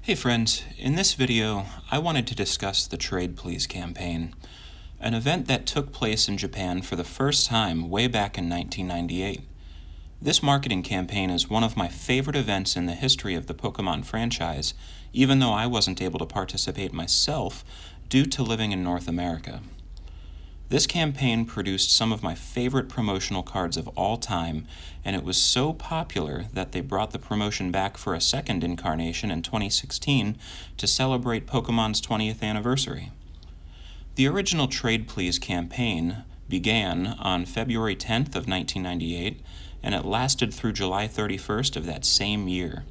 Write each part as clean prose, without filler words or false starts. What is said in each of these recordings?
Hey friends, in this video I wanted to discuss the Trade Please campaign, an event that took place in Japan for the first time way back in 1998. This marketing campaign is one of my favorite events in the history of the Pokemon franchise, even though I wasn't able to participate myself due to living in North America. This campaign produced some of my favorite promotional cards of all time, and it was so popular that they brought the promotion back for a second incarnation in 2016 to celebrate Pokemon's 20th anniversary. The original Trade Please campaign began on February 10th of 1998, and it lasted through July 31st of that same year.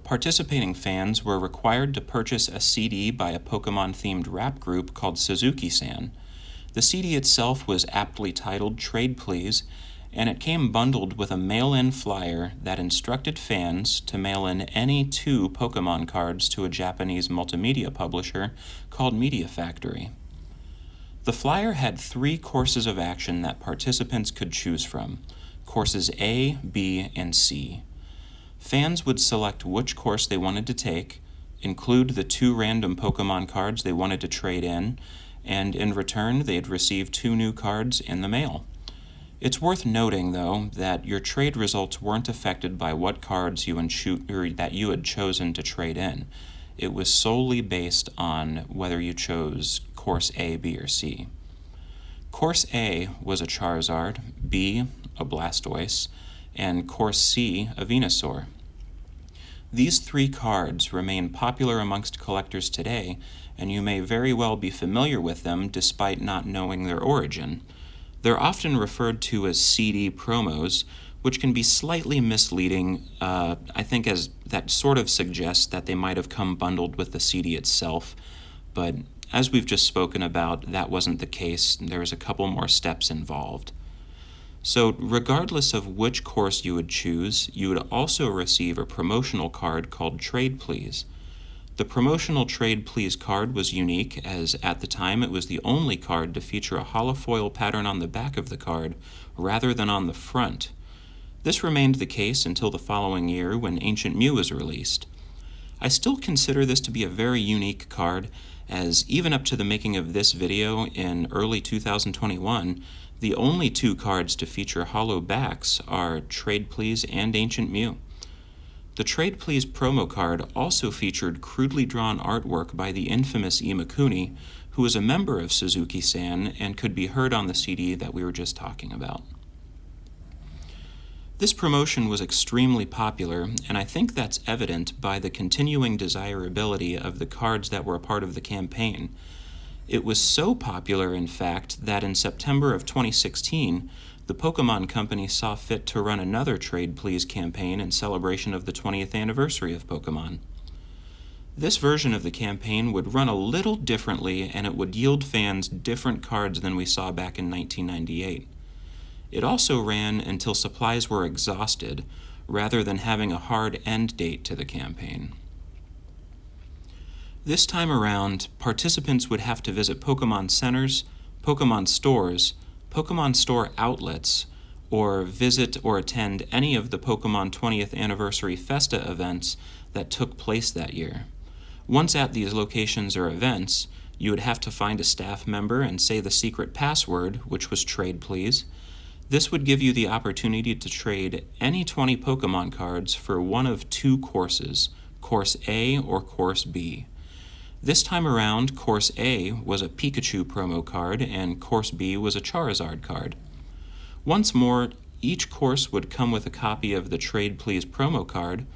Participating fans were required to purchase a CD by a Pokemon-themed rap group called Suzuki-san. The CD itself was aptly titled Trade Please, and it came bundled with a mail-in flyer that instructed fans to mail in any 2 Pokemon cards to a Japanese multimedia publisher called Media Factory. The flyer had 3 courses of action that participants could choose from, courses A, B, and C. Fans would select which course they wanted to take, include the 2 random Pokemon cards they wanted to trade in, and in return they'd receive 2 new cards in the mail. It's worth noting, though, that your trade results weren't affected by what cards that you had chosen to trade in. It was solely based on whether you chose course A, B, or C. Course A was a Charizard, B a Blastoise, and course C a Venusaur. These 3 cards remain popular amongst collectors today, and you may very well be familiar with them despite not knowing their origin. They're often referred to as CD promos, which can be slightly misleading, I think, as that sort of suggests that they might have come bundled with the CD itself, but as we've just spoken about, that wasn't the case. There's a couple more steps involved. So regardless of which course you would choose, you would also receive a promotional card called Trade Please. The promotional Trade Please card was unique, as at the time it was the only card to feature a holofoil pattern on the back of the card rather than on the front. This remained the case until the following year when Ancient Mew was released. I still consider this to be a very unique card, as even up to the making of this video in early 2021, the only 2 cards to feature holo backs are Trade Please and Ancient Mew. The Trade Please promo card also featured crudely drawn artwork by the infamous Imakuni, who was a member of Suzuki-san and could be heard on the CD that we were just talking about. This promotion was extremely popular, and I think that's evident by the continuing desirability of the cards that were a part of the campaign. It was so popular, in fact, that in September of 2016, the Pokemon Company saw fit to run another Trade Please campaign in celebration of the 20th anniversary of Pokemon. This version of the campaign would run a little differently, and it would yield fans different cards than we saw back in 1998. It also ran until supplies were exhausted, rather than having a hard end date to the campaign. This time around, participants would have to visit Pokemon centers, Pokemon stores, Pokemon store outlets, or visit or attend any of the Pokemon 20th Anniversary Festa events that took place that year. Once at these locations or events, you would have to find a staff member and say the secret password, which was Trade Please. This would give you the opportunity to trade any 20 Pokemon cards for one of 2 courses, Course A or Course B. This time around, Course A was a Pikachu promo card, and Course B was a Charizard card. Once more, each course would come with a copy of the Trade Please promo card,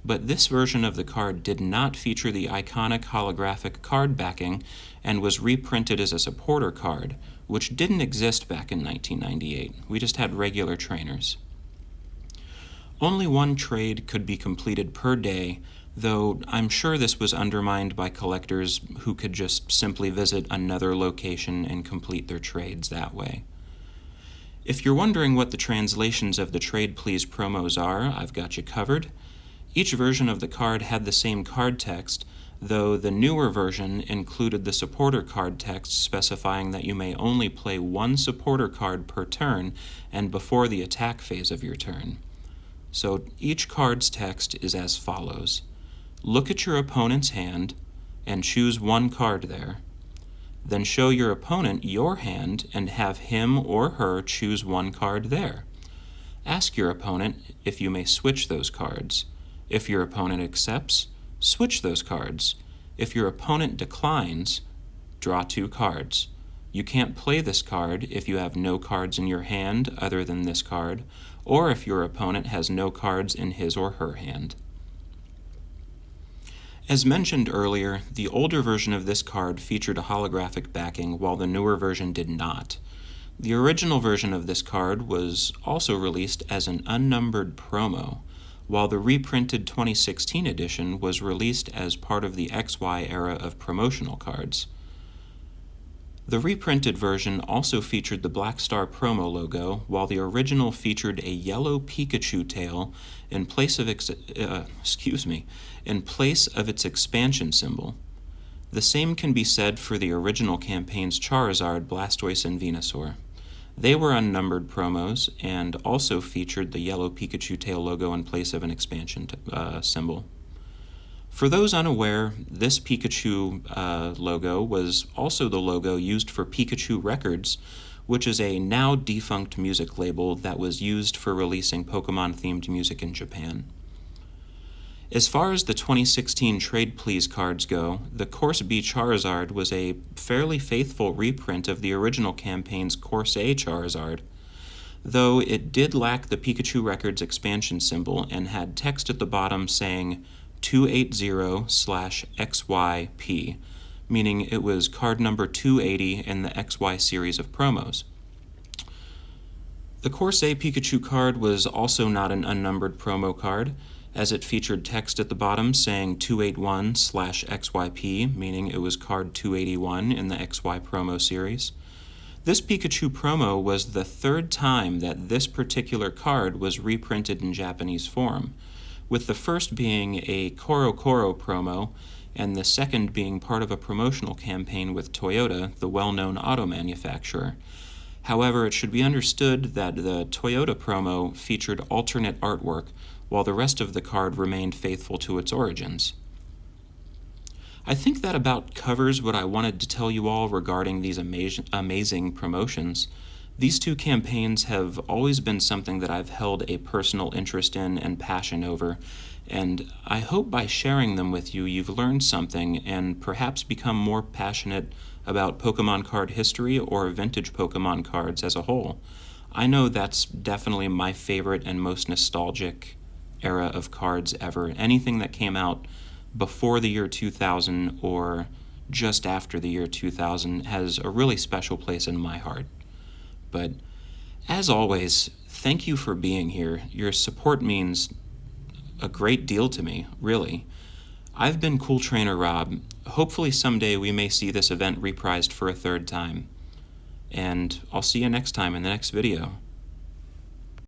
but this version of the card did not feature the iconic holographic card backing and was reprinted as a supporter card, which didn't exist back in 1998. We just had regular trainers. Only 1 trade could be completed per day, though I'm sure this was undermined by collectors who could just simply visit another location and complete their trades that way. If you're wondering what the translations of the Trade Please promos are, I've got you covered. Each version of the card had the same card text, though the newer version included the supporter card text specifying that you may only play 1 supporter card per turn and before the attack phase of your turn. So each card's text is as follows. Look at your opponent's hand and choose one card there. Then show your opponent your hand and have him or her choose one card there. Ask your opponent if you may switch those cards. If your opponent accepts, switch those cards. If your opponent declines, draw 2 cards. You can't play this card if you have no cards in your hand other than this card, or if your opponent has no cards in his or her hand. As mentioned earlier, the older version of this card featured a holographic backing, while the newer version did not. The original version of this card was also released as an unnumbered promo, while the reprinted 2016 edition was released as part of the XY era of promotional cards. The reprinted version also featured the Black Star promo logo, while the original featured a yellow Pikachu tail in place of its expansion symbol. The same can be said for the original campaign's Charizard, Blastoise, and Venusaur. They were unnumbered promos and also featured the yellow Pikachu tail logo in place of an expansion symbol. For those unaware, this Pikachu logo was also the logo used for Pikachu Records, which is a now defunct music label that was used for releasing Pokemon-themed music in Japan. As far as the 2016 Trade Please cards go, the Course B Charizard was a fairly faithful reprint of the original campaign's Course A Charizard, though it did lack the Pikachu Records expansion symbol and had text at the bottom saying 280/XYP, meaning it was card number 280 in the XY series of promos. The Course A Pikachu card was also not an unnumbered promo card, as it featured text at the bottom saying 281/XYP, meaning it was card 281 in the XY promo series. This Pikachu promo was the 3rd time that this particular card was reprinted in Japanese form, with the first being a Koro Koro promo and the second being part of a promotional campaign with Toyota, the well-known auto manufacturer. However, it should be understood that the Toyota promo featured alternate artwork, while the rest of the card remained faithful to its origins. I think that about covers what I wanted to tell you all regarding these amazing promotions. These 2 campaigns have always been something that I've held a personal interest in and passion over, and I hope by sharing them with you, you've learned something and perhaps become more passionate about Pokemon card history or vintage Pokemon cards as a whole. I know that's definitely my favorite and most nostalgic era of cards ever. Anything that came out before the year 2000 or just after the year 2000 has a really special place in my heart. But as always, thank you for being here. Your support means a great deal to me, really. I've been Cool Trainer Rob. Hopefully someday we may see this event reprised for a 3rd time. And I'll see you next time in the next video.